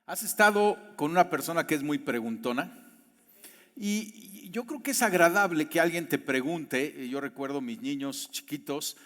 ¿Has estado con una persona que es muy preguntona? Y yo creo que es agradable que alguien te pregunte. Yo recuerdo mis niños chiquitos,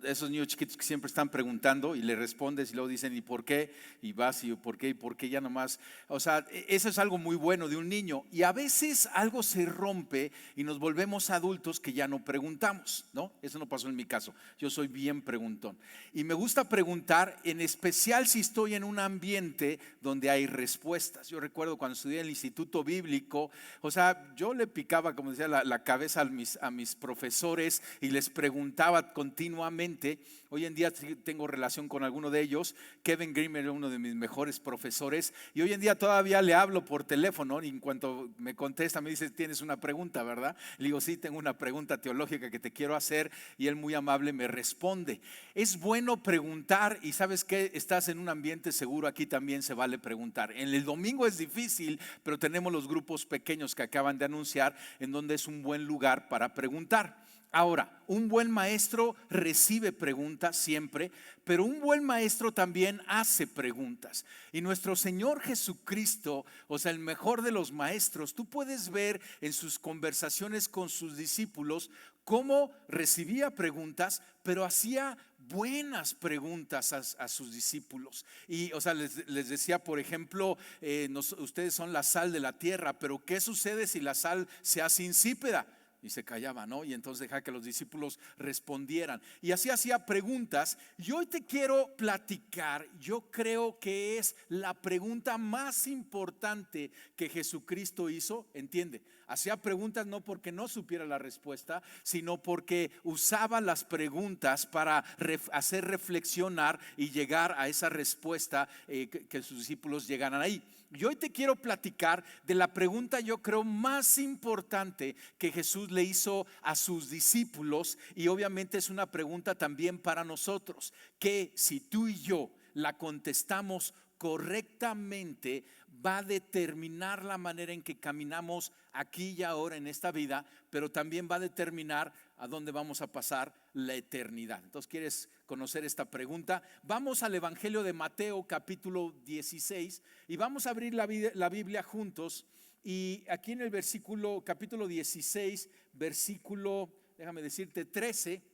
esos niños chiquitos que siempre están preguntando y le respondes y luego dicen ¿y por qué? Y vas y ¿por qué? Ya nomás. O sea, eso es algo muy bueno de un niño. Y a veces algo se rompe y nos volvemos adultos que ya no preguntamos, ¿no? Eso no pasó en mi caso. Yo soy bien preguntón. Y me gusta preguntar, en especial si estoy en un ambiente donde hay respuestas. Yo recuerdo cuando estudié en el Instituto Bíblico, o sea, yo le picaba, como decía, la cabeza a mis profesores y les preguntaba continuamente. Hoy en día tengo relación con alguno de ellos. Kevin Grimmer era uno de mis mejores profesores y hoy en día todavía le hablo por teléfono y en cuanto me contesta me dice: tienes una pregunta, ¿verdad? Le digo: sí, tengo una pregunta teológica que te quiero hacer, y él muy amable me responde. Es bueno preguntar, y sabes que estás en un ambiente seguro. Aquí también se vale preguntar. En el domingo es difícil, pero tenemos los grupos pequeños que acaban de anunciar, en donde es un buen lugar para preguntar. Ahora, un buen maestro recibe preguntas siempre, pero un buen maestro también hace preguntas. Y nuestro Señor Jesucristo, o sea, el mejor de los maestros, tú puedes ver en sus conversaciones con sus discípulos cómo recibía preguntas, pero hacía buenas preguntas a sus discípulos. Y, o sea, les decía, por ejemplo, ustedes son la sal de la tierra, pero ¿qué sucede si la sal se hace insípida? Y se callaba, ¿no? Y entonces dejaba que los discípulos respondieran. Y así hacía preguntas. Y hoy te quiero platicar, yo creo que es la pregunta más importante que Jesucristo hizo. ¿Entiende? Hacía preguntas no porque no supiera la respuesta, sino porque usaba las preguntas para hacer reflexionar y llegar a esa respuesta, que sus discípulos llegaran ahí. Y hoy te quiero platicar de la pregunta, yo creo, más importante que Jesús le hizo a sus discípulos, y obviamente es una pregunta también para nosotros, que si tú y yo la contestamos correctamente, va a determinar la manera en que caminamos aquí y ahora en esta vida, pero también va a determinar a dónde vamos a pasar la eternidad. Entonces, ¿quieres conocer esta pregunta? Vamos al Evangelio de Mateo capítulo 16 y vamos a abrir la Biblia juntos. Y aquí en el capítulo 16, versículo, déjame decirte, 13.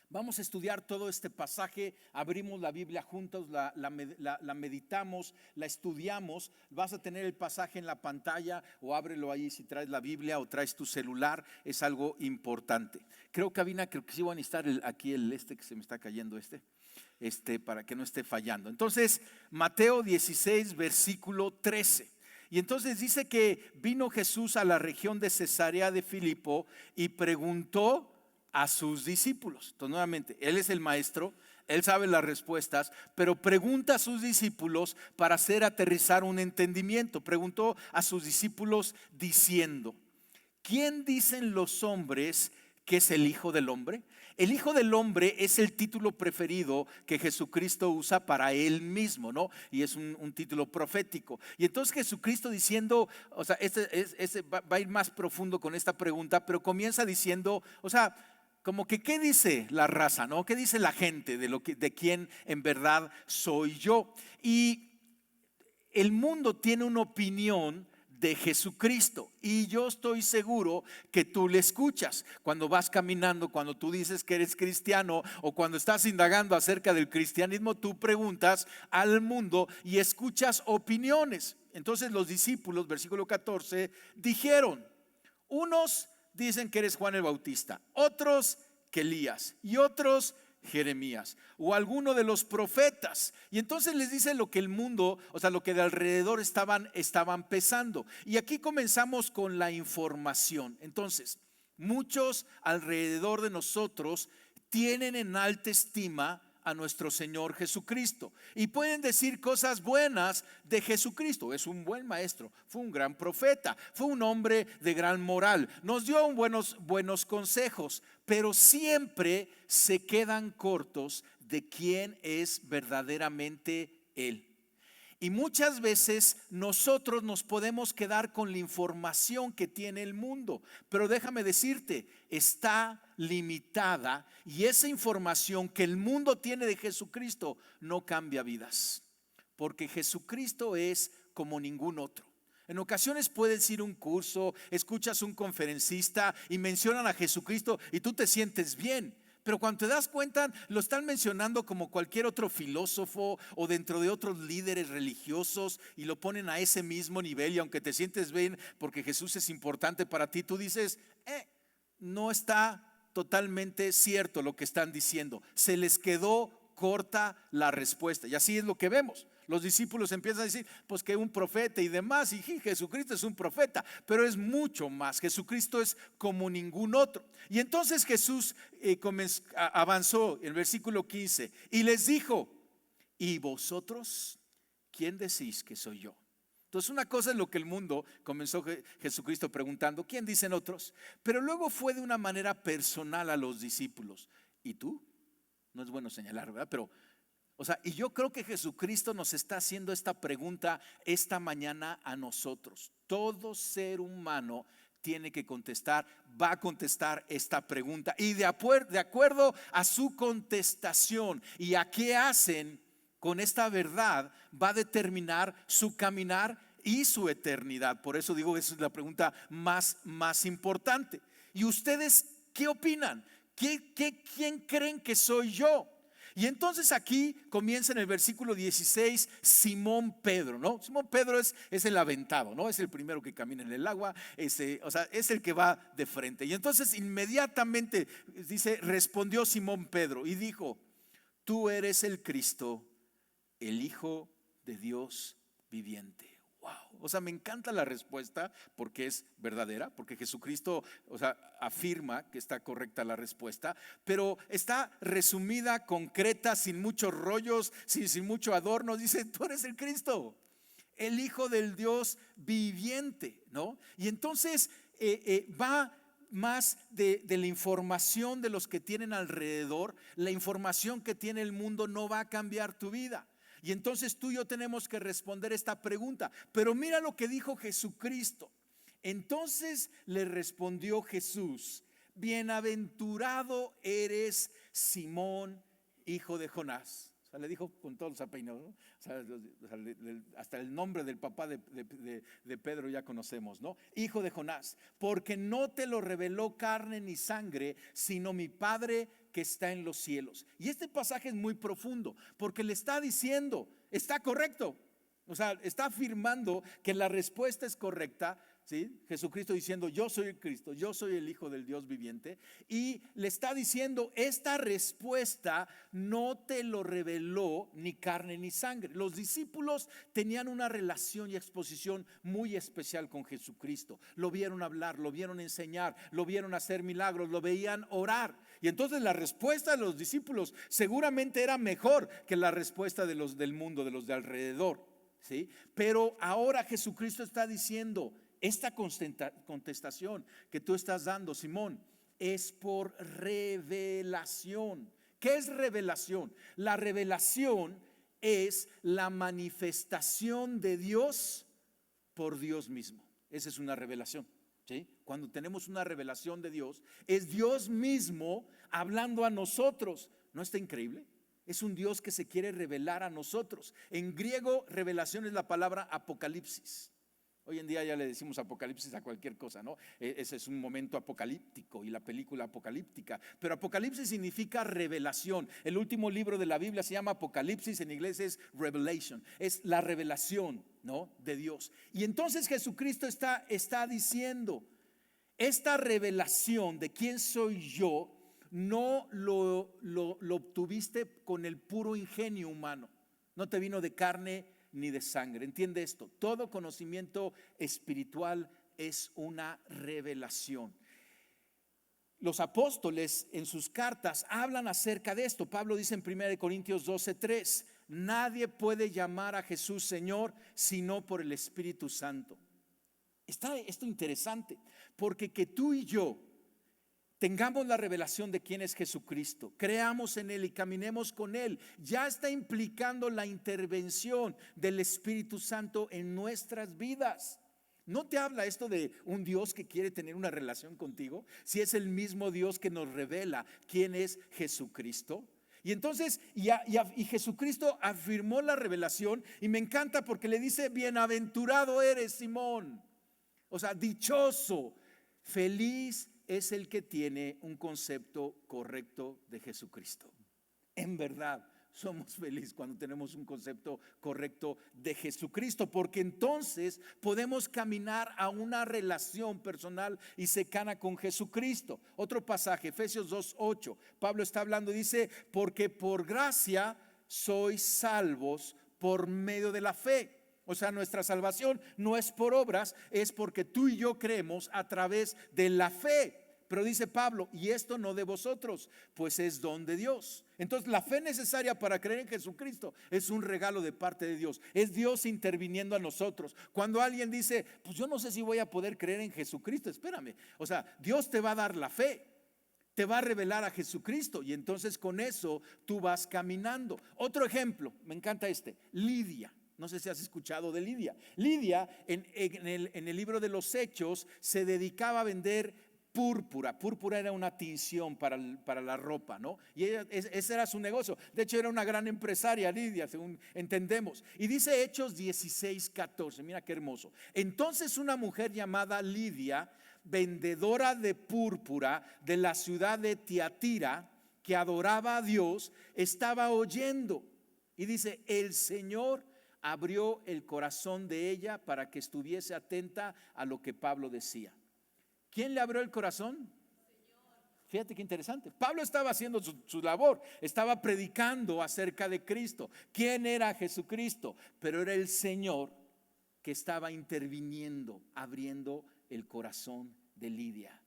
Vamos a estudiar todo este pasaje. Abrimos la Biblia juntos, la meditamos, la estudiamos. Vas a tener el pasaje en la pantalla, o ábrelo ahí si traes la Biblia o traes tu celular. Es algo importante. Creo que sí van a necesitar aquí que se me está cayendo para que no esté fallando. Entonces, Mateo 16, versículo 13. Y entonces dice que vino Jesús a la región de Cesarea de Filipo y preguntó a sus discípulos. Entonces, nuevamente, él es el maestro, él sabe las respuestas, pero pregunta a sus discípulos para hacer aterrizar un entendimiento. Preguntó a sus discípulos diciendo: ¿quién dicen los hombres que es el Hijo del Hombre? El Hijo del Hombre es el título preferido que Jesucristo usa para él mismo, ¿no? Y es un título profético. Y entonces Jesucristo diciendo, o sea, va a ir más profundo con esta pregunta, pero comienza diciendo, o sea, como que ¿qué dice la raza, no? ¿Qué dice la gente de quién en verdad soy yo? Y el mundo tiene una opinión de Jesucristo, y yo estoy seguro que tú le escuchas cuando vas caminando, cuando tú dices que eres cristiano, o cuando estás indagando acerca del cristianismo. Tú preguntas al mundo y escuchas opiniones. Entonces los discípulos, versículo 14, dijeron: unos dicen que eres Juan el Bautista, otros que Elías, y otros Jeremías, o alguno de los profetas. Y entonces les dice lo que el mundo, o sea, lo que de alrededor estaban pesando. Y aquí comenzamos con la información. Entonces, muchos alrededor de nosotros tienen en alta estima a nuestro Señor Jesucristo, y pueden decir cosas buenas de Jesucristo. Es un buen maestro, fue un gran profeta, fue un hombre de gran moral, nos dio buenos consejos, pero siempre se quedan cortos de quién es verdaderamente Él. Y muchas veces nosotros nos podemos quedar con la información que tiene el mundo, pero déjame decirte, está limitada, y esa información que el mundo tiene de Jesucristo no cambia vidas. porque Jesucristo es como ningún otro. En ocasiones puedes ir a un curso, escuchas un conferencista y mencionan a Jesucristo y tú te sientes bien. Pero cuando te das cuenta, lo están mencionando como cualquier otro filósofo o dentro de otros líderes religiosos y lo ponen a ese mismo nivel. Y aunque te sientes bien porque Jesús es importante para ti, tú dices, no está totalmente cierto lo que están diciendo. Se les quedó corta la respuesta. Y así es lo que vemos. Los discípulos empiezan a decir, pues que un profeta y demás, y Jesucristo es un profeta, pero es mucho más. Jesucristo es como ningún otro. Y entonces Jesús avanzó en el versículo 15 y les dijo, ¿y vosotros quién decís que soy yo? Entonces una cosa es lo que el mundo comenzó Jesucristo preguntando, ¿quién dicen otros? Pero luego fue de una manera personal a los discípulos. ¿Y tú? No es bueno señalar, ¿verdad? Pero y yo creo que Jesucristo nos está haciendo esta pregunta esta mañana a nosotros. Todo ser humano tiene que contestar, va a contestar esta pregunta. Y de acuerdo a su contestación y a qué hacen con esta verdad, va a determinar su caminar y su eternidad. Por eso digo, esa es la pregunta más importante. ¿Y ustedes qué opinan? ¿Quién creen que soy yo? Y entonces aquí comienza en el versículo 16 Simón Pedro, ¿no? Simón Pedro es el aventado, ¿no? Es el primero que camina en el agua, es el que va de frente. Y entonces inmediatamente dice, respondió Simón Pedro y dijo, tú eres el Cristo, el Hijo de Dios viviente. Wow, me encanta la respuesta porque es verdadera, porque Jesucristo, afirma que está correcta la respuesta, pero está resumida, concreta, sin muchos rollos, sin mucho adorno. Dice, tú eres el Cristo, el Hijo del Dios viviente, ¿no? Y entonces va más de la información de los que tienen alrededor. La información que tiene el mundo no va a cambiar tu vida. Y entonces tú y yo tenemos que responder esta pregunta. Pero mira lo que dijo Jesucristo. Entonces le respondió Jesús, bienaventurado eres Simón, hijo de Jonás. Le dijo con todos los apeinados, ¿no? Hasta el nombre del papá de Pedro ya conocemos, ¿no? Hijo de Jonás, porque no te lo reveló carne ni sangre, sino mi Padre que está en los cielos. Y este pasaje es muy profundo, porque le está diciendo, está correcto. Está afirmando que la respuesta es correcta, ¿sí? Jesucristo diciendo, yo soy el Cristo, yo soy el Hijo del Dios viviente. Y le está diciendo, esta respuesta no te lo reveló ni carne ni sangre. Los discípulos tenían una relación y exposición muy especial con Jesucristo. Lo vieron hablar, lo vieron enseñar, lo vieron hacer milagros, lo veían orar. Y entonces la respuesta de los discípulos seguramente era mejor que la respuesta de los del mundo, de los de alrededor. ¿Sí? Pero ahora Jesucristo está diciendo, esta contestación que tú estás dando, Simón, es por revelación. ¿Qué es revelación? La revelación es la manifestación de Dios por Dios mismo. Esa es una revelación, ¿sí? Cuando tenemos una revelación de Dios, es Dios mismo hablando a nosotros. ¿No está increíble? Es un Dios que se quiere revelar a nosotros. En griego, revelación es la palabra apocalipsis. Hoy en día ya le decimos apocalipsis a cualquier cosa, ¿no? Ese es un momento apocalíptico y la película apocalíptica. Pero apocalipsis significa revelación. El último libro de la Biblia se llama Apocalipsis, en inglés es Revelation. Es la revelación, ¿no? De Dios. Y entonces Jesucristo está diciendo, esta revelación de quién soy yo, no lo obtuviste con el puro ingenio humano. No te vino de carne ni de sangre. Entiende esto, todo conocimiento espiritual es una revelación. Los apóstoles en sus cartas hablan acerca de esto. Pablo dice en 1 Corintios 12:3, nadie puede llamar a Jesús Señor sino por el Espíritu Santo. Está esto interesante, porque que tú y yo tengamos la revelación de quién es Jesucristo, creamos en Él y caminemos con Él, ya está implicando la intervención del Espíritu Santo en nuestras vidas. ¿No te habla esto de un Dios que quiere tener una relación contigo? Si es el mismo Dios que nos revela quién es Jesucristo. Y entonces, y Jesucristo afirmó la revelación, y me encanta porque le dice: bienaventurado eres, Simón. O sea, dichoso, feliz es el que tiene un concepto correcto de Jesucristo. En verdad, somos felices cuando tenemos un concepto correcto de Jesucristo, porque entonces podemos caminar a una relación personal y cercana con Jesucristo. Otro pasaje, Efesios 2:8, Pablo está hablando, dice: porque por gracia sois salvos por medio de la fe. O sea, nuestra salvación no es por obras, es porque tú y yo creemos a través de la fe. Pero dice Pablo: y esto no de vosotros, pues es don de Dios. Entonces la fe necesaria para creer en Jesucristo es un regalo de parte de Dios. Es Dios interviniendo a nosotros. Cuando alguien dice: pues yo no sé si voy a poder creer en Jesucristo, espérame. O sea, Dios te va a dar la fe, te va a revelar a Jesucristo, y entonces con eso tú vas caminando. Otro ejemplo, me encanta Lidia. No sé si has escuchado de Lidia. Lidia en el libro de los Hechos se dedicaba a vender púrpura. Púrpura era una tinción para la ropa, ¿no? Y ese era su negocio. De hecho, era una gran empresaria, Lidia, según entendemos. Y dice Hechos 16:14, mira qué hermoso. Entonces una mujer llamada Lidia, vendedora de púrpura de la ciudad de Tiatira, que adoraba a Dios, estaba oyendo. Y dice: el Señor abrió el corazón de ella para que estuviese atenta a lo que Pablo decía. ¿Quién le abrió el corazón? Fíjate qué interesante. Pablo estaba haciendo su labor, estaba predicando acerca de Cristo. ¿Quién era Jesucristo? Pero era el Señor que estaba interviniendo, abriendo el corazón de Lidia.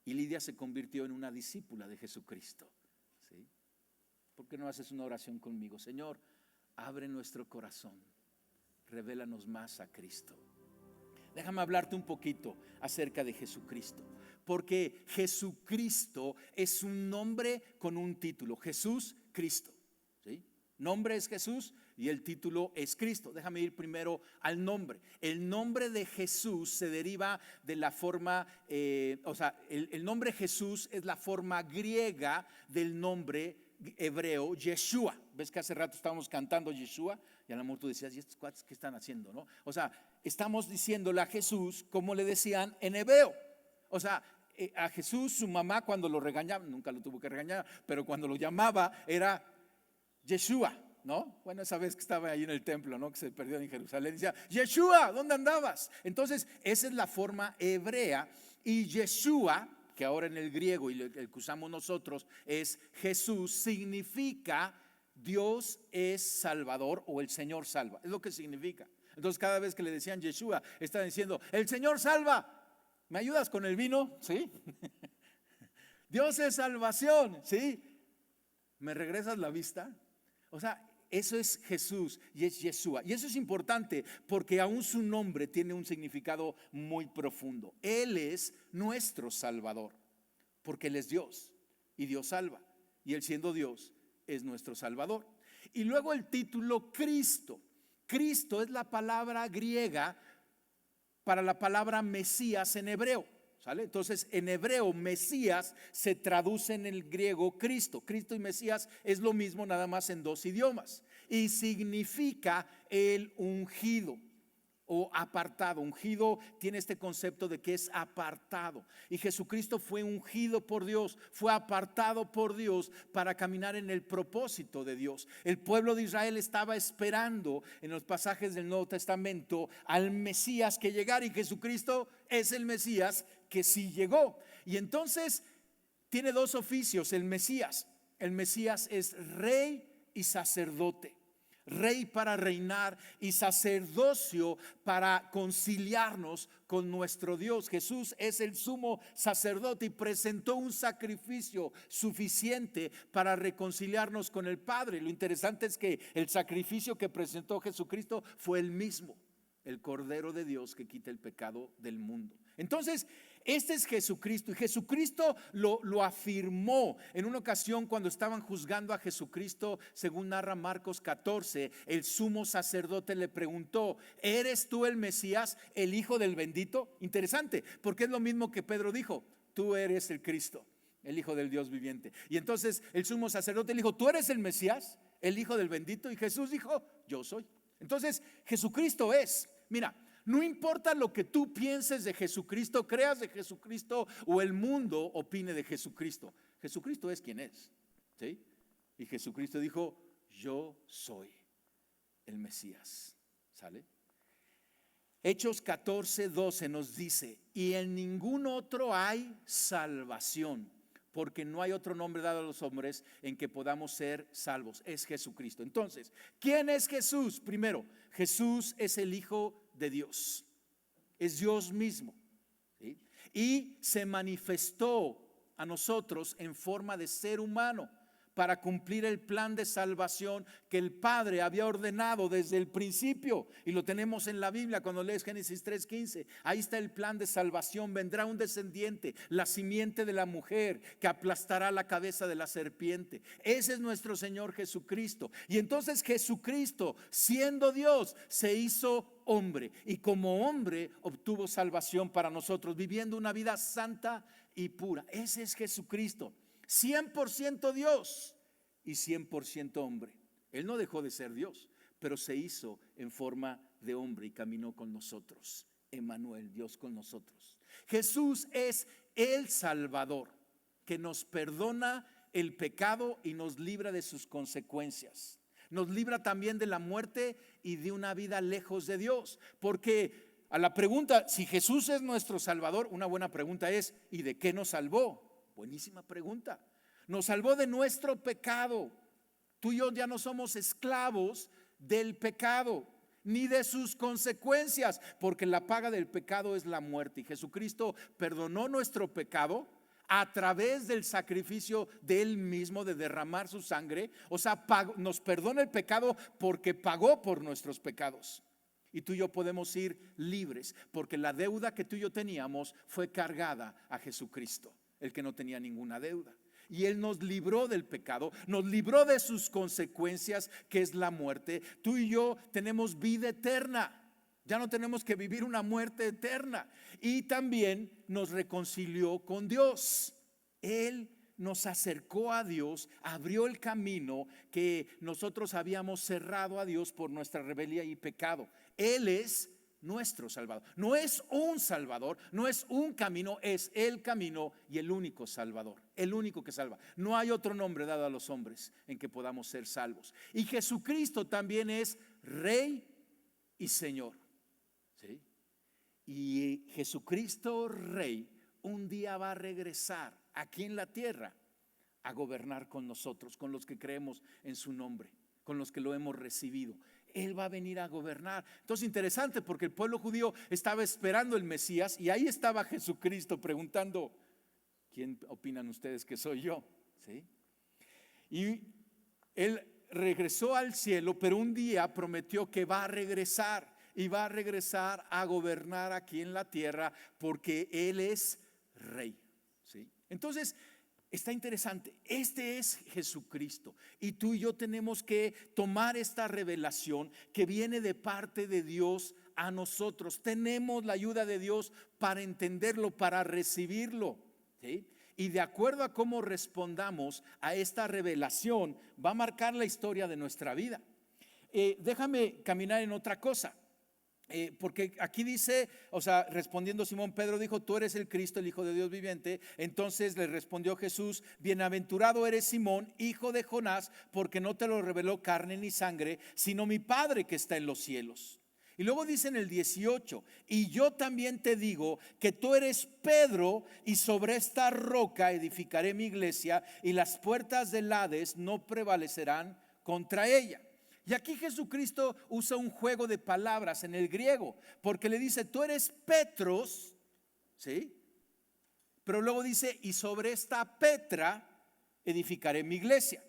Y Lidia se convirtió en una discípula de Jesucristo. ¿Sí? ¿Por qué no haces una oración conmigo? Señor, abre nuestro corazón, revélanos más a Cristo. Déjame hablarte un poquito acerca de Jesucristo, porque Jesucristo es un nombre con un título. Jesús, Cristo, ¿sí? Nombre es Jesús y el título es Cristo. Déjame ir primero al nombre. El nombre de Jesús se deriva de la forma, el nombre Jesús es la forma griega del nombre hebreo Yeshua. Ves que hace rato estábamos cantando Yeshua y a lo mejor tú decías: ¿y estos cuates qué están haciendo? ¿No? O sea, estamos diciéndole a Jesús como le decían en hebreo. O sea, a Jesús su mamá cuando lo regañaba, nunca lo tuvo que regañar, pero cuando lo llamaba era Yeshua, ¿no? Bueno, esa vez que estaba ahí en el templo, ¿no? Que se perdió en Jerusalén, decía: Yeshua, ¿dónde andabas? Entonces esa es la forma hebrea. Y Yeshua, que ahora en el griego y el que usamos nosotros es Jesús, significa Dios es Salvador o el Señor salva. Es lo que significa. Entonces cada vez que le decían Yeshua, estaban diciendo: el Señor salva. ¿Me ayudas con el vino? ¿Sí? Dios es salvación. ¿Sí? ¿Me regresas la vista? O sea, eso es Jesús y es Yeshua. Y eso es importante porque aún su nombre tiene un significado muy profundo. Él es nuestro Salvador, porque Él es Dios y Dios salva. Y Él, siendo Dios, es nuestro Salvador. Y luego el título Cristo. Cristo es la palabra griega para la palabra Mesías en hebreo. ¿Sale? Entonces en hebreo Mesías se traduce en el griego Cristo. Cristo y Mesías es lo mismo, nada más en dos idiomas. Y significa el ungido o apartado. Ungido tiene este concepto de que es apartado. Y Jesucristo fue ungido por Dios, fue apartado por Dios para caminar en el propósito de Dios. El pueblo de Israel estaba esperando en los pasajes del Nuevo Testamento al Mesías que llegara, y Jesucristo es el Mesías que sí llegó. Y entonces tiene dos oficios el Mesías. El Mesías es rey y sacerdote. Rey para reinar y sacerdocio para conciliarnos con nuestro Dios. Jesús es el sumo sacerdote y presentó un sacrificio suficiente para reconciliarnos con el Padre. Lo interesante es que el sacrificio que presentó Jesucristo fue el mismo, el Cordero de Dios que quita el pecado del mundo. Entonces, este es Jesucristo, y Jesucristo lo afirmó en una ocasión cuando estaban juzgando a Jesucristo. Según narra Marcos 14, el sumo sacerdote le preguntó: ¿eres tú el Mesías, el Hijo del bendito? Interesante, porque es lo mismo que Pedro dijo: tú eres el Cristo. el Hijo del Dios viviente. Y entonces el sumo sacerdote le dijo, ¿tú eres el Mesías, el Hijo del bendito? Y Jesús dijo, yo soy. Entonces Jesucristo es. Mira, no importa lo que tú pienses de Jesucristo, creas de Jesucristo o el mundo opine de Jesucristo. Jesucristo es quien es, ¿sí? Y Jesucristo dijo, yo soy el Mesías. ¿Sale? Hechos 14:12 nos dice, y en ningún otro hay salvación, porque no hay otro nombre dado a los hombres en que podamos ser salvos. Es Jesucristo. Entonces, ¿quién es Jesús? Primero, Jesús es el Hijo de Dios. Es Dios mismo, ¿sí? Y se manifestó a nosotros en forma de ser humano para cumplir el plan de salvación que el Padre había ordenado desde el principio. Y lo tenemos en la Biblia cuando lees Génesis 3:15. Ahí está el plan de salvación. Vendrá un descendiente, la simiente de la mujer, que aplastará la cabeza de la serpiente. Ese es nuestro Señor Jesucristo. Y entonces Jesucristo, siendo Dios, se hizo hombre. Y como hombre obtuvo salvación para nosotros, viviendo una vida santa y pura. Ese es Jesucristo. 100% Dios y 100% hombre. Él no dejó de ser Dios, pero se hizo en forma de hombre y caminó con nosotros. Emmanuel, Dios con nosotros. Jesús es el Salvador que nos perdona el pecado y nos libra de sus consecuencias. Nos libra también de la muerte y de una vida lejos de Dios. Porque a la pregunta, si Jesús es nuestro Salvador, una buena pregunta es, ¿y de qué nos salvó? Buenísima pregunta. Nos salvó de nuestro pecado. Tú y yo ya no somos esclavos del pecado, ni de sus consecuencias, porque la paga del pecado es la muerte. Y Jesucristo perdonó nuestro pecado a través del sacrificio de Él mismo, de derramar su sangre. O sea, nos perdona el pecado porque pagó por nuestros pecados. Y tú y yo podemos ir libres, porque la deuda que tú y yo teníamos fue cargada a Jesucristo, el que no tenía ninguna deuda. Y Él nos libró del pecado, nos libró de sus consecuencias, que es la muerte. Tú y yo tenemos vida eterna. Ya no tenemos que vivir una muerte eterna. Y también nos reconcilió con Dios. Él nos acercó a Dios, abrió el camino que nosotros habíamos cerrado a Dios por nuestra rebeldía y pecado. Él es nuestro Salvador. No es un Salvador, no es un camino, es el camino y el único Salvador, el único que salva. No hay otro nombre dado a los hombres en que podamos ser salvos. Y Jesucristo también es Rey y Señor, ¿sí? Y Jesucristo Rey un día va a regresar aquí en la tierra a gobernar con nosotros, con los que creemos en su nombre, con los que lo hemos recibido. Él va a venir a gobernar. Entonces, interesante, porque el pueblo judío estaba esperando el Mesías y ahí estaba Jesucristo preguntando, ¿quién opinan ustedes que soy yo? ¿Sí? Y Él regresó al cielo, pero un día prometió que va a regresar y va a regresar a gobernar aquí en la tierra, porque Él es Rey, ¿sí? Entonces, está interesante. Este es Jesucristo. Y tú y yo tenemos que tomar esta revelación que viene de parte de Dios a nosotros. Tenemos la ayuda de Dios para entenderlo, para recibirlo, ¿sí? Y de acuerdo a cómo respondamos a esta revelación, va a marcar la historia de nuestra vida. Déjame caminar en otra cosa. Porque aquí dice, o sea, respondiendo Simón Pedro dijo, tú eres el Cristo, el Hijo de Dios viviente. Entonces le respondió Jesús, bienaventurado eres Simón, hijo de Jonás, porque no te lo reveló carne ni sangre, sino mi Padre que está en los cielos. Y luego dice en el 18, y yo también te digo que tú eres Pedro, y sobre esta roca edificaré mi iglesia, y las puertas del Hades no prevalecerán contra ella. Y aquí Jesucristo usa un juego de palabras en el griego, porque le dice, tú eres Petros, ¿sí? Pero luego dice, y sobre esta Petra edificaré mi iglesia.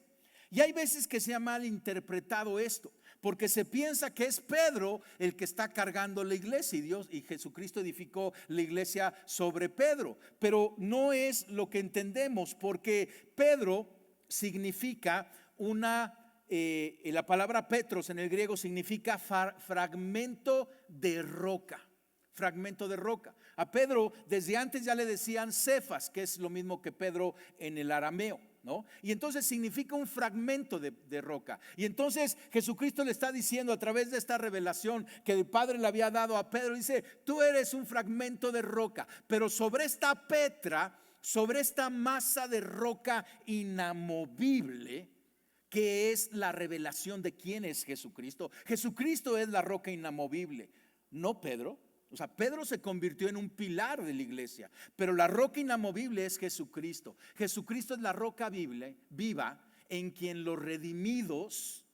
Y hay veces que se ha malinterpretado esto, porque se piensa que es Pedro el que está cargando la iglesia, y Dios y Jesucristo edificó la iglesia sobre Pedro. Pero no es lo que entendemos, porque Pedro significa la palabra Petros en el griego significa fragmento de roca. fragmento de roca. A Pedro desde antes ya le decían Cefas, que es lo mismo que Pedro en el arameo, ¿no? Y entonces significa un fragmento de roca. Y entonces Jesucristo le está diciendo a través de esta revelación que el Padre le había dado a Pedro, dice: tú eres un fragmento de roca, pero sobre esta Petra, sobre esta masa de roca inamovible, que es la revelación de quién es Jesucristo. Jesucristo es la roca inamovible, no Pedro. O sea, Pedro se convirtió en un pilar de la iglesia, pero la roca inamovible es Jesucristo. Jesucristo es la roca viva en quien los redimidos,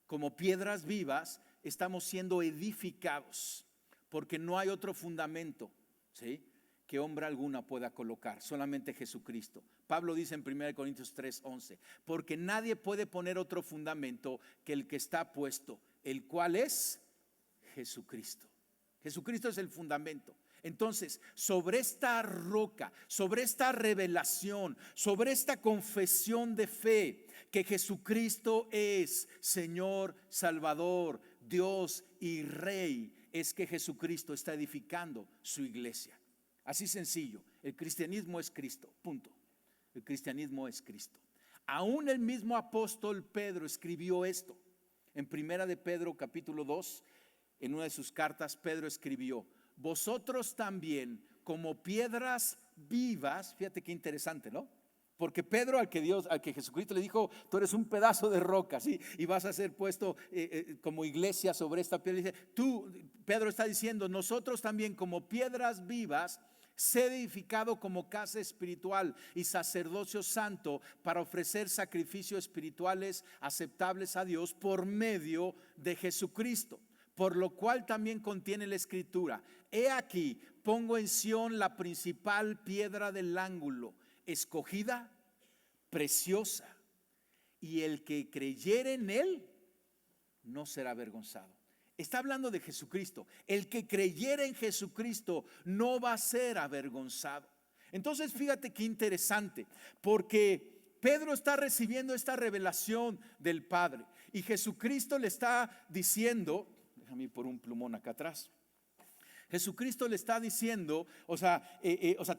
como piedras vivas, estamos siendo edificados, porque no hay otro fundamento, ¿sí?, que hombre alguna pueda colocar, solamente Jesucristo. Pablo dice en 1 Corintios 3:11, porque nadie puede poner otro fundamento que el que está puesto, el cual es Jesucristo. Jesucristo es el fundamento. Entonces, sobre esta roca, sobre esta revelación, sobre esta confesión de fe, que Jesucristo es Señor, Salvador, Dios y Rey, es que Jesucristo está edificando su iglesia. Así sencillo, el cristianismo es Cristo, punto. El cristianismo es Cristo. Aún el mismo apóstol Pedro escribió esto. En 1 de Pedro capítulo 2, en una de sus cartas, Pedro escribió: vosotros también, como piedras vivas. Fíjate qué interesante, ¿no? Porque Pedro, al que Jesucristo le dijo: tú eres un pedazo de roca, ¿sí?, y vas a ser puesto como iglesia sobre esta piedra. Dice, Pedro está diciendo: nosotros también, como piedras vivas, sé edificado como casa espiritual y sacerdocio santo, para ofrecer sacrificios espirituales aceptables a Dios por medio de Jesucristo. Por lo cual también contiene la escritura: he aquí, pongo en Sión la principal piedra del ángulo, escogida, preciosa, y el que creyere en él no será avergonzado. Está hablando de Jesucristo. El que creyere en Jesucristo no va a ser avergonzado. Entonces fíjate qué interesante, porque Pedro está recibiendo esta revelación del Padre y Jesucristo le está diciendo, déjame ir por un plumón acá atrás. Jesucristo le está diciendo, o sea,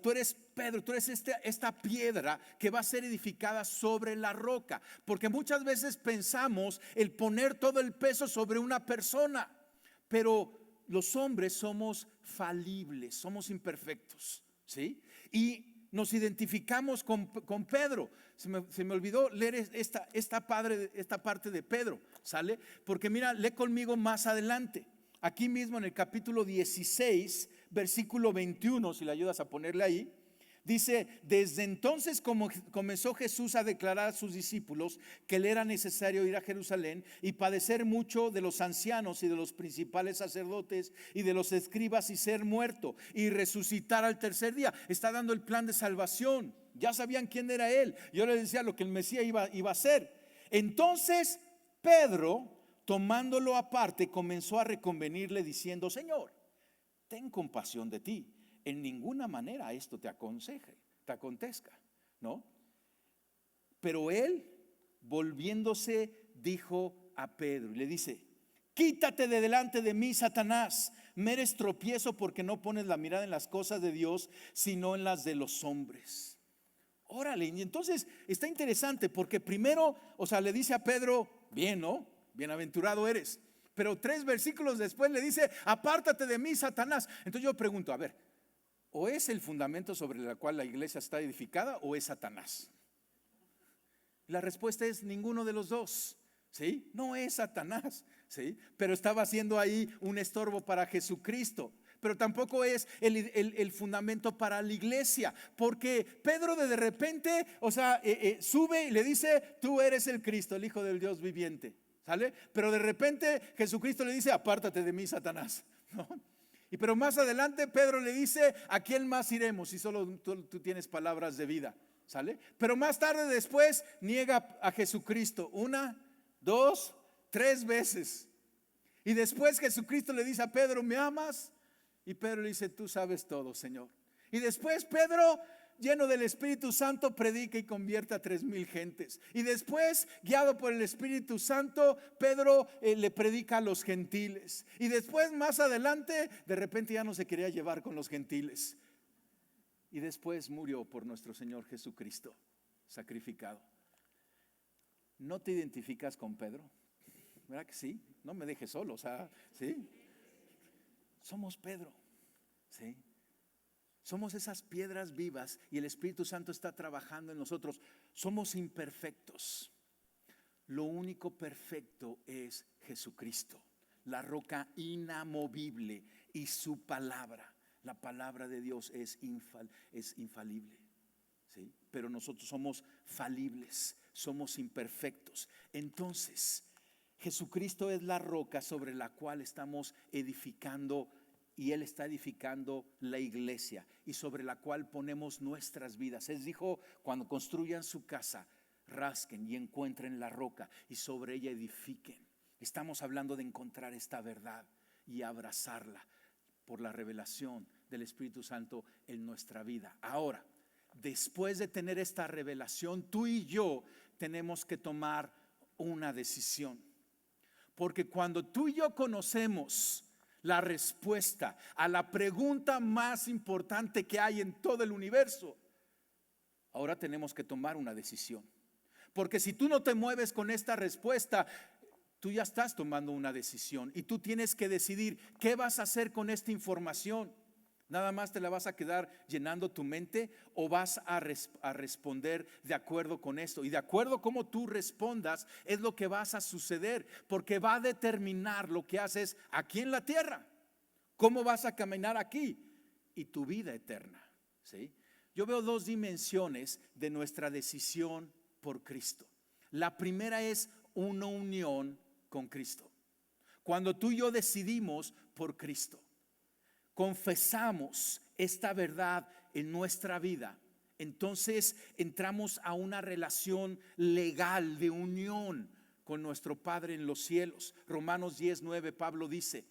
tú eres Pedro, tú eres esta piedra que va a ser edificada sobre la roca. Porque muchas veces pensamos el poner todo el peso sobre una persona, pero los hombres somos falibles, somos imperfectos, ¿sí? Y nos identificamos con Pedro. Se me olvidó leer esta parte de Pedro, ¿sale? Porque mira, lee conmigo más adelante. Aquí mismo en el capítulo 16, versículo 21, si le ayudas a ponerle ahí, dice: desde entonces comenzó Jesús a declarar a sus discípulos que le era necesario ir a Jerusalén y padecer mucho de los ancianos y de los principales sacerdotes y de los escribas, y ser muerto y resucitar al tercer día. Está dando el plan de salvación. Ya sabían quién era él. Yo les decía lo que el Mesías iba a hacer. Entonces Pedro, tomándolo aparte, comenzó a reconvenirle diciendo: Señor, ten compasión de ti. En ninguna manera esto te acontezca, ¿no? Pero él, volviéndose, dijo a Pedro y le dice: quítate de delante de mí, Satanás, me eres tropiezo, porque no pones la mirada en las cosas de Dios, sino en las de los hombres. Órale, y entonces está interesante, porque primero, le dice a Pedro: bien, ¿no? Bienaventurado eres. Pero 3 versículos después le dice: apártate de mí, Satanás. Entonces yo pregunto, a ver, ¿o es el fundamento sobre el cual la iglesia está edificada, o es Satanás? La respuesta es ninguno de los dos, ¿sí? No es Satanás, ¿sí? Pero estaba haciendo ahí un estorbo para Jesucristo. Pero tampoco es el fundamento para la iglesia, porque Pedro de repente, sube y le dice: tú eres el Cristo, el Hijo del Dios viviente, ¿sale? Pero de repente Jesucristo le dice: apártate de mí, Satanás, ¿no? Pero más adelante Pedro le dice: ¿a quién más iremos si solo tú tienes palabras de vida? ¿Sale? Pero más tarde después niega a Jesucristo 1, 2, 3 veces. Y después Jesucristo le dice a Pedro: ¿me amas? Y Pedro le dice: tú sabes todo, Señor. Y después Pedro lleno del Espíritu Santo, predica y convierte a 3,000 gentes. Y después, guiado por el Espíritu Santo, Pedro le predica a los gentiles. Y después, más adelante, de repente ya no se quería llevar con los gentiles. Y después murió por nuestro Señor Jesucristo, sacrificado. ¿No te identificas con Pedro? ¿Verdad que sí? No me dejes solo, ¿sí? Somos Pedro, ¿sí? Somos esas piedras vivas y el Espíritu Santo está trabajando en nosotros. Somos imperfectos. Lo único perfecto es Jesucristo, la roca inamovible, y su palabra. La palabra de Dios es infalible, ¿sí? Pero nosotros somos falibles, somos imperfectos. Entonces, Jesucristo es la roca sobre la cual estamos edificando, y Él está edificando la iglesia, y sobre la cual ponemos nuestras vidas. Él dijo: cuando construyan su casa, rasquen y encuentren la roca y sobre ella edifiquen. Estamos hablando de encontrar esta verdad y abrazarla por la revelación del Espíritu Santo en nuestra vida. Ahora, después de tener esta revelación, tú y yo tenemos que tomar una decisión. Porque cuando tú y yo conocemos la respuesta a la pregunta más importante que hay en todo el universo, ahora tenemos que tomar una decisión. Porque si tú no te mueves con esta respuesta, tú ya estás tomando una decisión y tú tienes que decidir qué vas a hacer con esta información. ¿Nada más te la vas a quedar llenando tu mente o vas a responder de acuerdo con esto? Y de acuerdo como tú respondas es lo que vas a suceder, porque va a determinar lo que haces aquí en la tierra, cómo vas a caminar aquí y tu vida eterna, ¿sí? Yo veo dos dimensiones de nuestra decisión por Cristo. La primera es una unión con Cristo. Cuando tú y yo decidimos por Cristo, confesamos esta verdad en nuestra vida, entonces entramos a una relación legal de unión con nuestro Padre en los cielos. Romanos 10:9, Pablo dice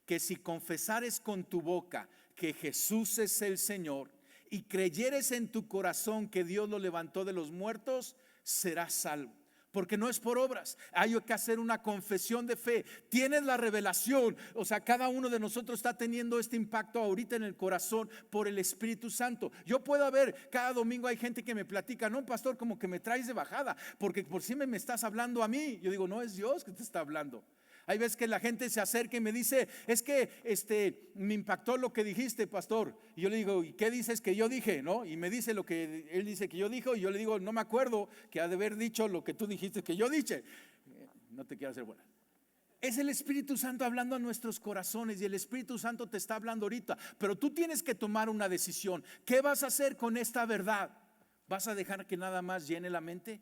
que si confesares con tu boca que Jesús es el Señor y creyeres en tu corazón que Dios lo levantó de los muertos, serás salvo. Porque no es por obras, hay que hacer una confesión de fe. Tienes la revelación, o sea, cada uno de nosotros está teniendo este impacto ahorita en el corazón por el Espíritu Santo. Yo puedo ver, cada domingo hay gente que me platica: no, pastor, como que me traes de bajada, porque por si me estás hablando a mí. Yo digo: no, es Dios que te está hablando. Hay veces que la gente se acerca y me dice: es que me impactó lo que dijiste, pastor. Y yo le digo: ¿y qué dices que yo dije? ¿No? Y me dice lo que él dice que yo dijo, y yo le digo: no me acuerdo que ha de haber dicho lo que tú dijiste que yo dije. No te quiero hacer buena. Es el Espíritu Santo hablando a nuestros corazones, y el Espíritu Santo te está hablando ahorita. Pero tú tienes que tomar una decisión. ¿Qué vas a hacer con esta verdad? ¿Vas a dejar que nada más llene la mente?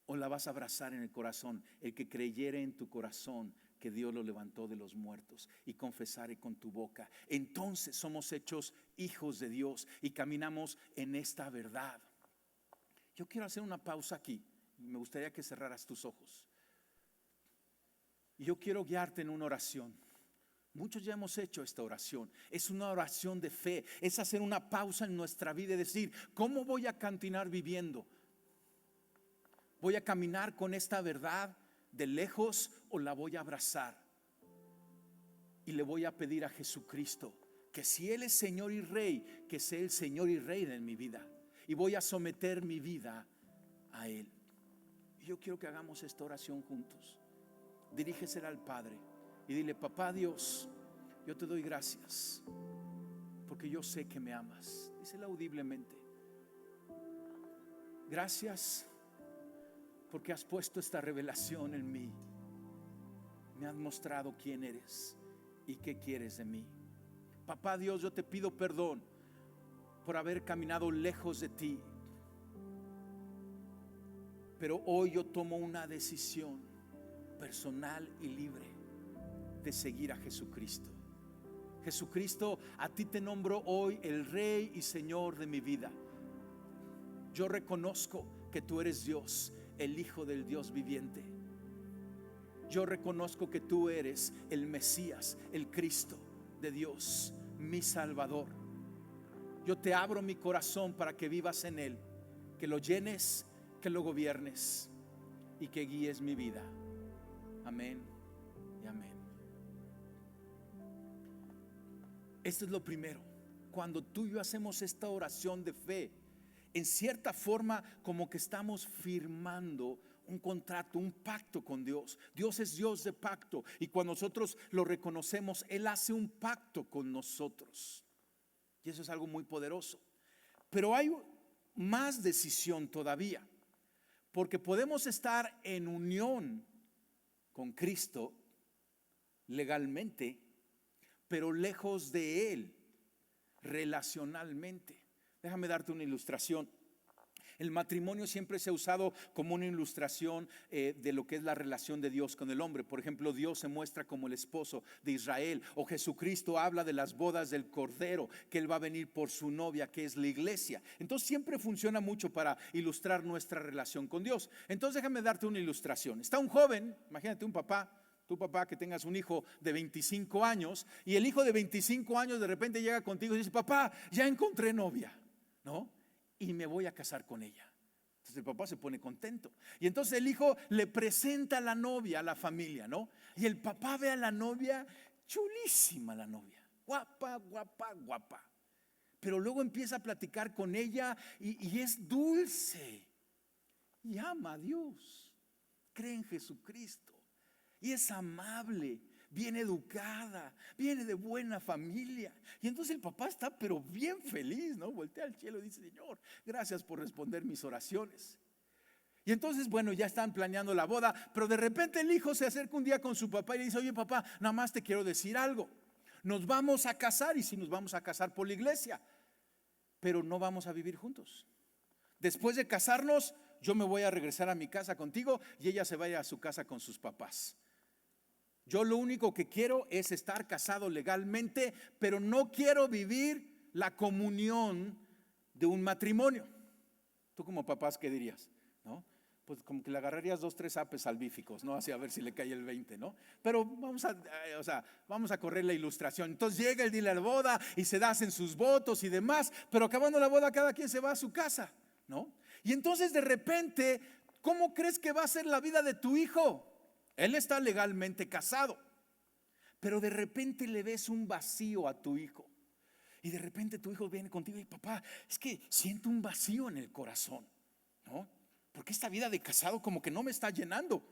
¿O la vas a abrazar en el corazón? El que creyere en tu corazón que Dios lo levantó de los muertos y confesare con tu boca, entonces somos hechos hijos de Dios y caminamos en esta verdad. Yo quiero hacer una pausa aquí. Me gustaría que cerraras tus ojos. Y yo quiero guiarte en una oración. Muchos ya hemos hecho esta oración. Es una oración de fe. Es hacer una pausa en nuestra vida y decir: ¿cómo voy a continuar viviendo? ¿Voy a caminar con esta verdad de lejos o la voy a abrazar? Y le voy a pedir a Jesucristo que si Él es Señor y Rey, que sea el Señor y Rey en mi vida. Y voy a someter mi vida a Él. Y yo quiero que hagamos esta oración juntos. Dirígesela al Padre y dile: papá Dios, yo te doy gracias porque yo sé que me amas. Díselo audiblemente. Gracias porque has puesto esta revelación en mí. Me has mostrado quién eres y qué quieres de mí. Papá Dios, yo te pido perdón por haber caminado lejos de ti, pero hoy yo tomo una decisión personal y libre de seguir a Jesucristo. Jesucristo, a ti te nombro hoy el Rey y Señor de mi vida. Yo reconozco que tú eres Dios, el Hijo del Dios viviente. Yo reconozco que tú eres el Mesías, el Cristo de Dios, mi Salvador. Yo te abro mi corazón para que vivas en él, que lo llenes, que lo gobiernes y que guíes mi vida. Amén y amén. Esto es lo primero. Cuando tú y yo hacemos esta oración de fe, en cierta forma como que estamos firmando un contrato, un pacto con Dios. Dios es Dios de pacto, y cuando nosotros lo reconocemos, Él hace un pacto con nosotros, y eso es algo muy poderoso. Pero hay más decisión todavía, porque podemos estar en unión con Cristo legalmente, pero lejos de Él relacionalmente. Déjame darte una ilustración. El matrimonio siempre se ha usado como una ilustración de lo que es la relación de Dios con el hombre. Por ejemplo, Dios se muestra como el esposo de Israel, o Jesucristo habla de las bodas del Cordero, que Él va a venir por su novia, que es la iglesia. Entonces siempre funciona mucho para ilustrar nuestra relación con Dios. Entonces déjame darte una ilustración. Está un joven, imagínate un papá, tu papá, que tengas un hijo de 25 años, y el hijo de 25 años de repente llega contigo y dice: papá, ya encontré novia, ¿no? Y me voy a casar con ella. Entonces el papá se pone contento, y entonces el hijo le presenta a la novia a la familia, ¿no? Y el papá ve a la novia, chulísima la novia, guapa, guapa, guapa. Pero luego empieza a platicar con ella y es dulce, y ama a Dios, cree en Jesucristo, y es amable, bien educada, viene de buena familia. Y entonces el papá está pero bien feliz, ¿no? Voltea al cielo y dice: Señor, gracias por responder mis oraciones. Y entonces, bueno, ya están planeando la boda, pero de repente el hijo se acerca un día con su papá y le dice: oye, papá, nada más te quiero decir algo. Nos vamos a casar, y si nos vamos a casar por la iglesia, pero no vamos a vivir juntos. Después de casarnos, yo me voy a regresar a mi casa contigo y ella se va a ir a su casa con sus papás. Yo lo único que quiero es estar casado legalmente, pero no quiero vivir la comunión de un matrimonio. Tú como papás, ¿qué dirías? ¿No? Pues como que le agarrarías 2, 3 apes salvíficos, ¿no? Así a ver si le cae el 20, ¿no? Pero vamos a correr la ilustración. Entonces llega el día de la boda y se hacen sus votos y demás, pero acabando la boda cada quien se va a su casa, ¿no? Y entonces de repente, ¿cómo crees que va a ser la vida de tu hijo? Él está legalmente casado, pero de repente le ves un vacío a tu hijo. Y de repente tu hijo viene contigo y: papá, es que siento un vacío en el corazón, ¿no? Porque esta vida de casado como que no me está llenando.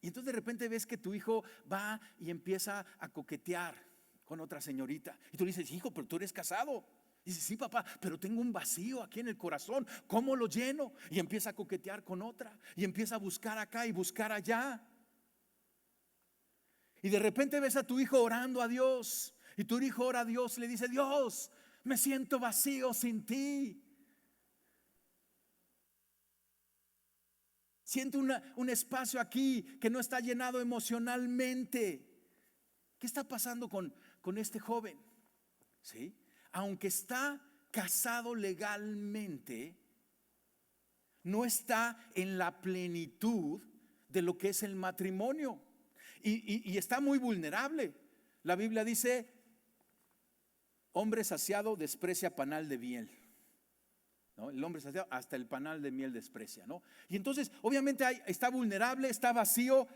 Y entonces de repente ves que tu hijo va y empieza a coquetear con otra señorita. Y tú le dices: hijo, pero tú eres casado. Y dice: sí, papá, pero tengo un vacío aquí en el corazón, ¿cómo lo lleno? Y empieza a coquetear con otra, y empieza a buscar acá y buscar allá. Y de repente ves a tu hijo orando a Dios, y tu hijo ora a Dios y le dice: Dios, me siento vacío sin ti. Siento un espacio aquí que no está llenado emocionalmente. ¿Qué está pasando con este joven? ¿Sí? Aunque está casado legalmente, no está en la plenitud de lo que es el matrimonio, y está muy vulnerable. La Biblia dice: hombre saciado desprecia panal de miel, ¿no? El hombre saciado hasta el panal de miel desprecia, ¿no? Y entonces obviamente está vulnerable, está vacío.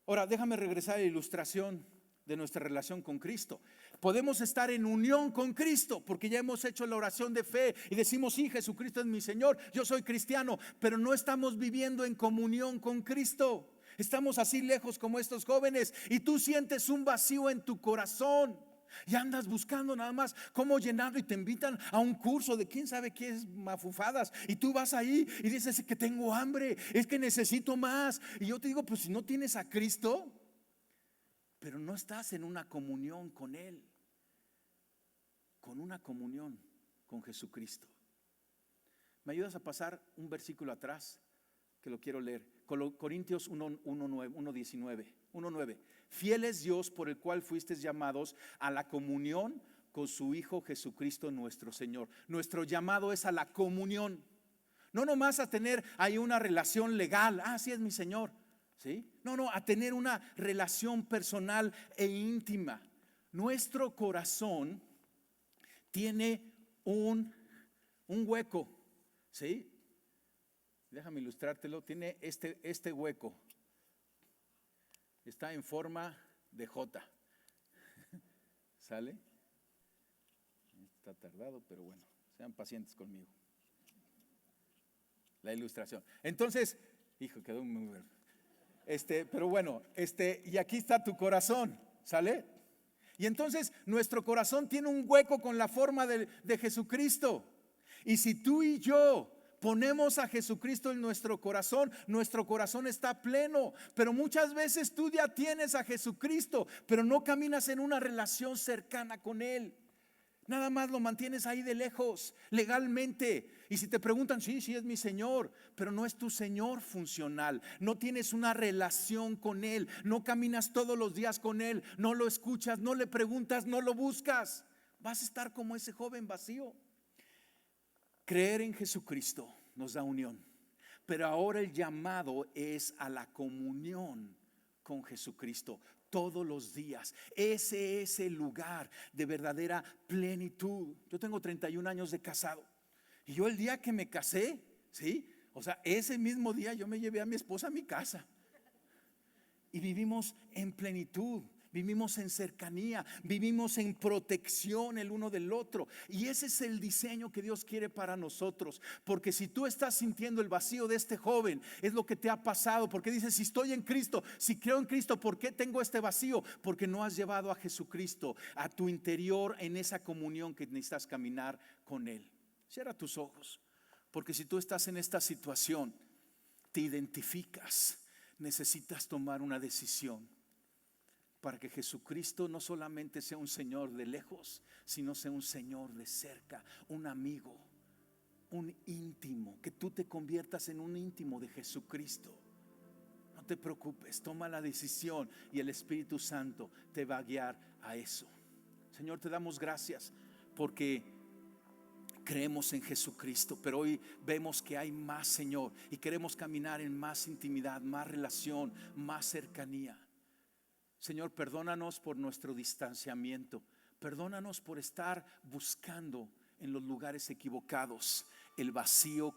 Ahora déjame regresar a la ilustración de nuestra relación con Cristo. Podemos estar en unión con Cristo porque ya hemos hecho la oración de fe y decimos: sí, Jesucristo es mi Señor, yo soy cristiano, pero no estamos viviendo en comunión con Cristo. Estamos así lejos como estos jóvenes, y tú sientes un vacío en tu corazón y andas buscando nada más cómo llenarlo, y te invitan a un curso de quién sabe qué es mafufadas, y tú vas ahí y dices: es que tengo hambre, es que necesito más. Y yo te digo: pues si no tienes a Cristo, pero no estás en una comunión con Él, con una comunión con Jesucristo. ¿Me ayudas a pasar un versículo atrás? Que lo quiero leer. Corintios 1:19. Fiel es Dios, por el cual fuisteis llamados a la comunión con su Hijo Jesucristo nuestro Señor. Nuestro llamado es a la comunión, no nomás a tener ahí una relación legal. Ah, sí, es mi Señor, ¿sí? No, a tener una relación personal e íntima. Nuestro corazón tiene un hueco, ¿sí? Déjame ilustrártelo. Tiene este hueco. Está en forma de J. ¿Sale? Está tardado, pero bueno, sean pacientes conmigo. La ilustración. Entonces, hijo, quedó muy bueno. Pero bueno, y aquí está tu corazón, ¿sale? Y entonces nuestro corazón tiene un hueco con la forma de Jesucristo. Y si tú y yo ponemos a Jesucristo en nuestro corazón está pleno. Pero muchas veces tú ya tienes a Jesucristo, pero no caminas en una relación cercana con Él. Nada más lo mantienes ahí de lejos, legalmente. Y si te preguntan, sí, es mi Señor, pero no es tu Señor funcional. No tienes una relación con Él, no caminas todos los días con Él, no lo escuchas, no le preguntas, no lo buscas. Vas a estar como ese joven vacío. Creer en Jesucristo nos da unión, pero ahora el llamado es a la comunión con Jesucristo todos los días. Ese es el lugar de verdadera plenitud. Yo tengo 31 años de casado y yo el día que me casé, ¿sí? O sea, ese mismo día yo me llevé a mi esposa a mi casa y vivimos en plenitud. Vivimos en cercanía, vivimos en protección el uno del otro. Y ese es el diseño que Dios quiere para nosotros. Porque si tú estás sintiendo el vacío de este joven, es lo que te ha pasado. Porque dices, si estoy en Cristo, si creo en Cristo, ¿por qué tengo este vacío? Porque no has llevado a Jesucristo a tu interior en esa comunión que necesitas caminar con Él. Cierra tus ojos. Porque si tú estás en esta situación, te identificas, necesitas tomar una decisión para que Jesucristo no solamente sea un Señor de lejos, sino sea un Señor de cerca, un amigo, un íntimo, que tú te conviertas en un íntimo de Jesucristo. No te preocupes, toma la decisión y el Espíritu Santo te va a guiar a eso. Señor, te damos gracias porque creemos en Jesucristo, pero hoy vemos que hay más, Señor, y queremos caminar en más intimidad, más relación, más cercanía. Señor, perdónanos por nuestro distanciamiento. Perdónanos por estar buscando en los lugares equivocados el vacío,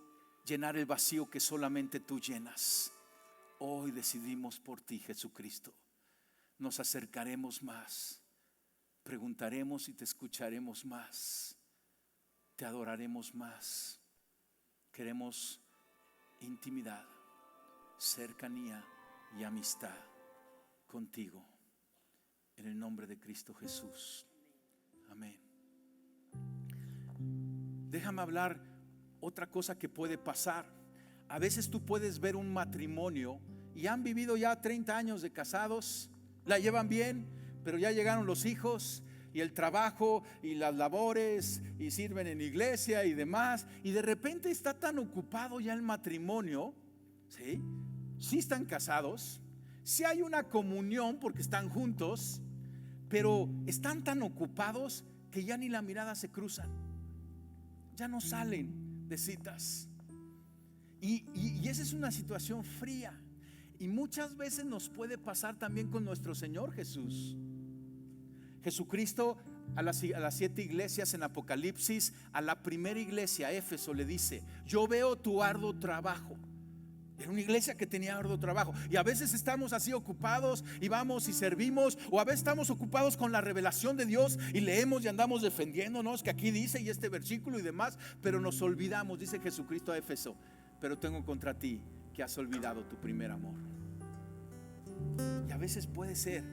llenar el vacío que solamente tú llenas. Hoy decidimos por ti, Jesucristo. Nos acercaremos más, preguntaremos y te escucharemos más, te adoraremos más. Queremos intimidad, cercanía y amistad contigo, en el nombre de Cristo Jesús. Amén. Déjame hablar otra cosa que puede pasar. A veces tú puedes ver un matrimonio y han vivido ya 30 años de casados, la llevan bien, pero ya llegaron los hijos y el trabajo y las labores y sirven en iglesia y demás, y de repente está tan ocupado ya el matrimonio, ¿sí? Sí están casados, sí hay una comunión porque están juntos, pero están tan ocupados que ya ni la mirada se cruzan, ya no salen de citas. Y esa es una situación fría. Y muchas veces nos puede pasar también con nuestro Señor Jesús. Jesucristo a las 7 iglesias en Apocalipsis, a la primera iglesia, Éfeso, le dice: yo veo tu arduo trabajo. Era una iglesia que tenía arduo trabajo. Y a veces estamos así ocupados y vamos y servimos, o a veces estamos ocupados con la revelación de Dios y leemos y andamos defendiéndonos, que aquí dice y este versículo y demás, pero nos olvidamos, dice Jesucristo a Éfeso: pero tengo contra ti que has olvidado tu primer amor. Y a veces puede ser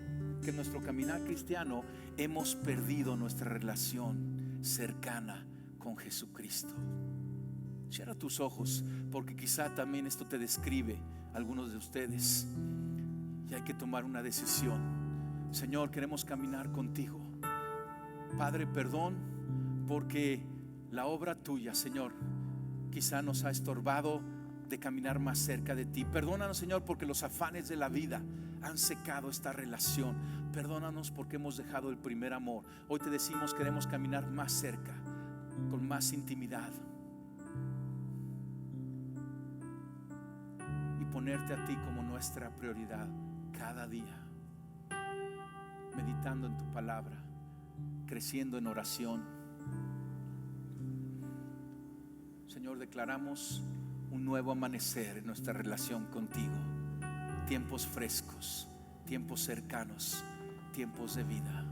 que en nuestro caminar cristiano hemos perdido nuestra relación cercana con Jesucristo. Cierra tus ojos, porque quizá también esto te describe a algunos de ustedes, y hay que tomar una decisión. Señor, queremos caminar contigo. Padre, perdón porque la obra tuya, Señor, quizá nos ha estorbado de caminar más cerca de ti. Perdónanos, Señor, porque los afanes de la vida han secado esta relación. Perdónanos porque hemos dejado el primer amor. Hoy te decimos: queremos caminar más cerca, con más intimidad, y ponerte a ti como nuestra prioridad cada día, meditando en tu palabra, creciendo en oración, Señor, declaramos un nuevo amanecer en nuestra relación contigo. Tiempos frescos, tiempos cercanos, tiempos de vida.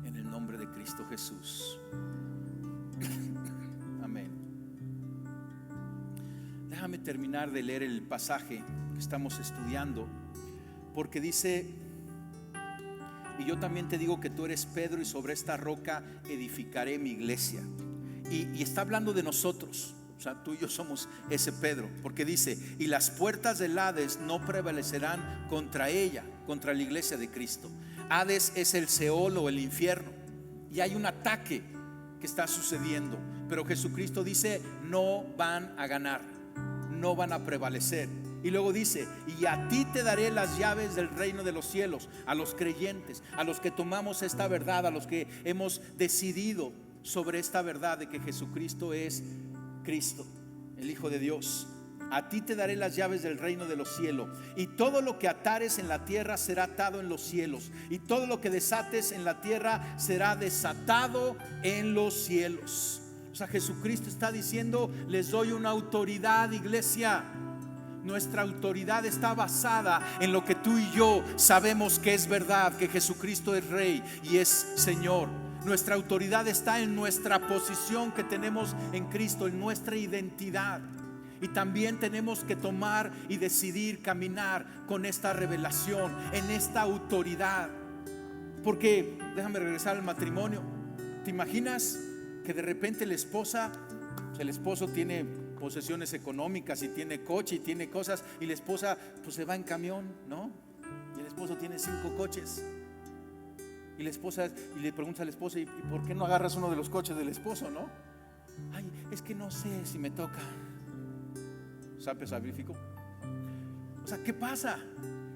En el nombre de Cristo Jesús. Amén. Déjame terminar de leer el pasaje que estamos estudiando, porque dice: y yo también te digo que tú eres Pedro, y sobre esta roca edificaré mi iglesia. Y está hablando de nosotros. O sea, tú y yo somos ese Pedro, porque dice: y las puertas del Hades no prevalecerán contra ella, contra la iglesia de Cristo. Hades es el Seol o el infierno, y hay un ataque que está sucediendo, pero Jesucristo dice: no van a ganar, no van a prevalecer. Y luego dice: y a ti te daré las llaves del reino de los cielos. A los creyentes, a los que tomamos esta verdad, a los que hemos decidido sobre esta verdad de que Jesucristo es Cristo, el Hijo de Dios. A ti te daré las llaves del reino de los cielos, y todo lo que atares en la tierra será atado en los cielos, y todo lo que desates en la tierra será desatado en los cielos. O sea, Jesucristo está diciendo: les doy una autoridad, iglesia. Nuestra autoridad está basada en lo que tú y yo sabemos que es verdad, que Jesucristo es Rey y es Señor. Nuestra autoridad está en nuestra posición que tenemos en Cristo, en nuestra identidad. Y también tenemos que tomar y decidir caminar con esta revelación, en esta autoridad. Porque déjame regresar al matrimonio. ¿Te imaginas que de repente el esposo tiene posesiones económicas y tiene coche y tiene cosas, y la esposa pues se va en camión, ¿no? Y el esposo tiene 5 coches. Y la esposa, y le pregunta al esposo: ¿y por qué no agarras uno de los coches del esposo, no? Ay, es que no sé si me toca. ¿Sabe salvífico? O sea, ¿qué pasa?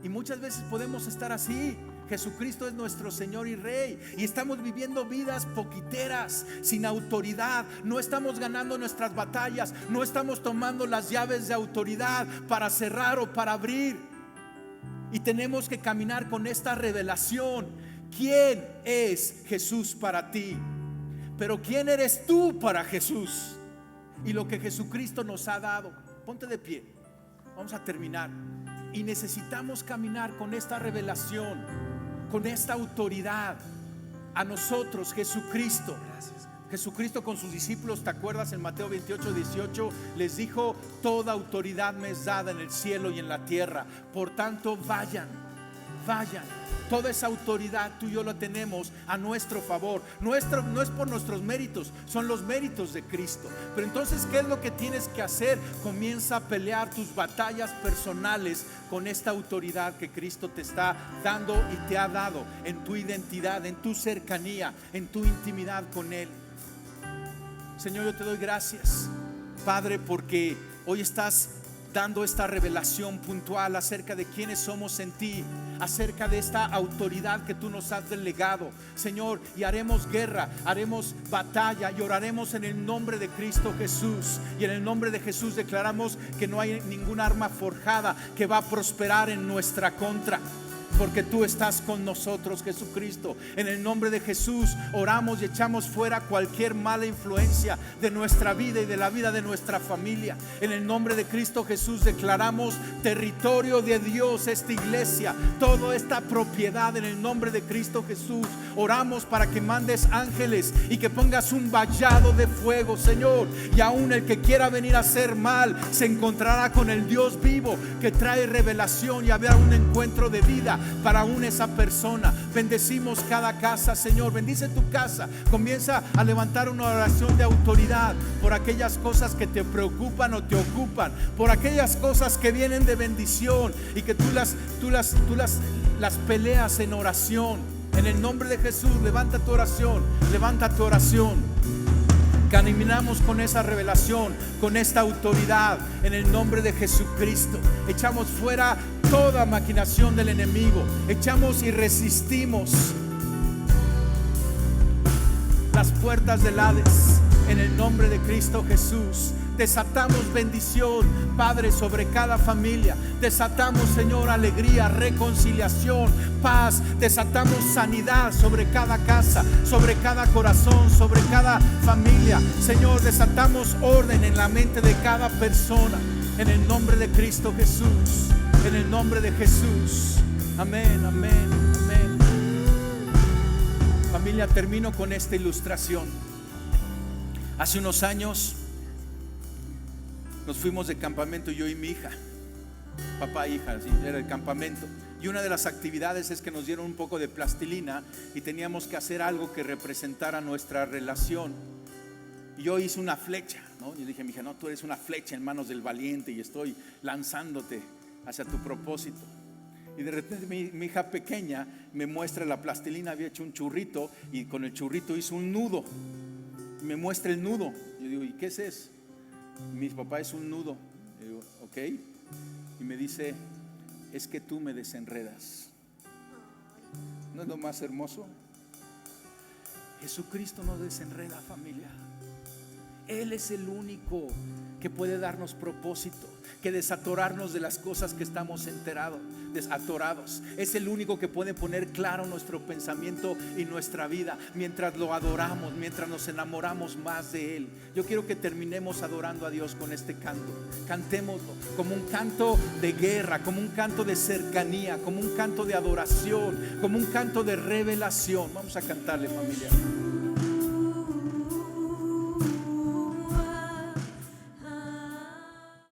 Y muchas veces podemos estar así. Jesucristo es nuestro Señor y Rey, y estamos viviendo vidas poquiteras, sin autoridad. No estamos ganando nuestras batallas, no estamos tomando las llaves de autoridad para cerrar o para abrir. Y tenemos que caminar con esta revelación. ¿Quién es Jesús para ti? Pero ¿quién eres tú para Jesús? Y lo que Jesucristo nos ha dado. Ponte de pie, vamos a terminar. Y necesitamos caminar con esta revelación, con esta autoridad. A nosotros, Jesucristo. Jesucristo con sus discípulos, ¿te acuerdas? En Mateo 28:18 les dijo: toda autoridad me es dada en el cielo y en la tierra. Por tanto, vayan. Toda esa autoridad tú y yo la tenemos a nuestro favor. No es por nuestros méritos, son los méritos de Cristo. Pero entonces, ¿qué es lo que tienes que hacer? Comienza a pelear tus batallas personales con esta autoridad que Cristo te está dando y te ha dado en tu identidad, en tu cercanía, en tu intimidad con Él. Señor, yo te doy gracias, Padre, porque hoy estás dando esta revelación puntual acerca de quiénes somos en ti, acerca de esta autoridad que tú nos has delegado, Señor. Y haremos guerra, haremos batalla y oraremos en el nombre de Cristo Jesús. Y en el nombre de Jesús declaramos que no hay ninguna arma forjada que va a prosperar en nuestra contra, porque tú estás con nosotros, Jesucristo. En el nombre de Jesús oramos y echamos fuera cualquier mala influencia de nuestra vida y de la vida de nuestra familia. En el nombre de Cristo Jesús declaramos territorio de Dios, esta iglesia, toda esta propiedad. En el nombre de Cristo Jesús oramos para que mandes ángeles y que pongas un vallado de fuego, Señor. Y aún el que quiera venir a hacer mal se encontrará con el Dios vivo que trae revelación, y habrá un encuentro de vida para aún esa persona. Bendecimos cada casa, Señor. Bendice tu casa. Comienza a levantar una oración de autoridad por aquellas cosas que te preocupan o te ocupan, por aquellas cosas que vienen de bendición y que tú las peleas en oración. En el nombre de Jesús, levanta tu oración, levanta tu oración. Caminamos con esa revelación, con esta autoridad, en el nombre de Jesucristo. Echamos fuera toda maquinación del enemigo. Echamos y resistimos las puertas del Hades. En el nombre de Cristo Jesús, desatamos bendición, Padre, sobre cada familia. Desatamos, Señor, alegría, reconciliación, paz. Desatamos sanidad sobre cada casa, sobre cada corazón, sobre cada familia. Señor, desatamos orden en la mente de cada persona. En el nombre de Cristo Jesús, en el nombre de Jesús. Amén, amén, amén. Familia, termino con esta ilustración. Hace unos años nos fuimos de campamento, yo y mi hija, papá e hija, sí, era el campamento. Y una de las actividades es que nos dieron un poco de plastilina y teníamos que hacer algo que representara nuestra relación. Y yo hice una flecha, ¿no? Y dije a mi hija, no, tú eres una flecha en manos del valiente y estoy lanzándote hacia tu propósito. Y de repente mi hija pequeña me muestra la plastilina, había hecho un churrito y con el churrito hizo un nudo. Y me muestra el nudo. Yo digo, ¿y qué es eso? Mi papá, es un nudo. Yo digo, ok. Y me dice, es que tú me desenredas. ¿No es lo más hermoso? Jesucristo nos desenreda, familia. Él es el único que puede darnos propósito, que desatorarnos de las cosas que estamos desatorados. Es el único que puede poner claro nuestro pensamiento y nuestra vida mientras lo adoramos, mientras nos enamoramos más de Él. Yo quiero que terminemos adorando a Dios con este canto. Cantémoslo como un canto de guerra, como un canto de cercanía, como un canto de adoración, como un canto de revelación. Vamos a cantarle, familia.